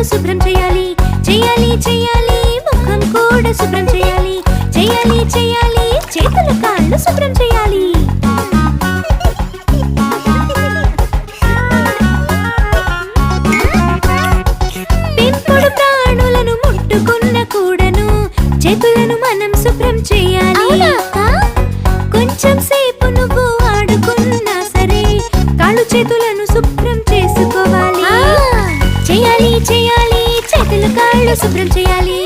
శుభ్రం చేయాలి చేయాలి చేయాలి ముఖం కూడా శుభ్రం చేయాలి చేయాలి చేయాలి చేతుల కాళ్ళు శుభ్రం చేయాలి పెంపుడు ప్రాణులను ముట్టుకున్న కూడను చేతులను మనం శుభ్రం చేయాలి కొంచెం సేపు నువ్వు ఆడుకున్నా సరే కాళ్ళు చేతులను శుభ్రం చేసుకోవాలి చేయాలి చేయాలి చేతుల కాళ్ళు శుభ్రం చేయాలి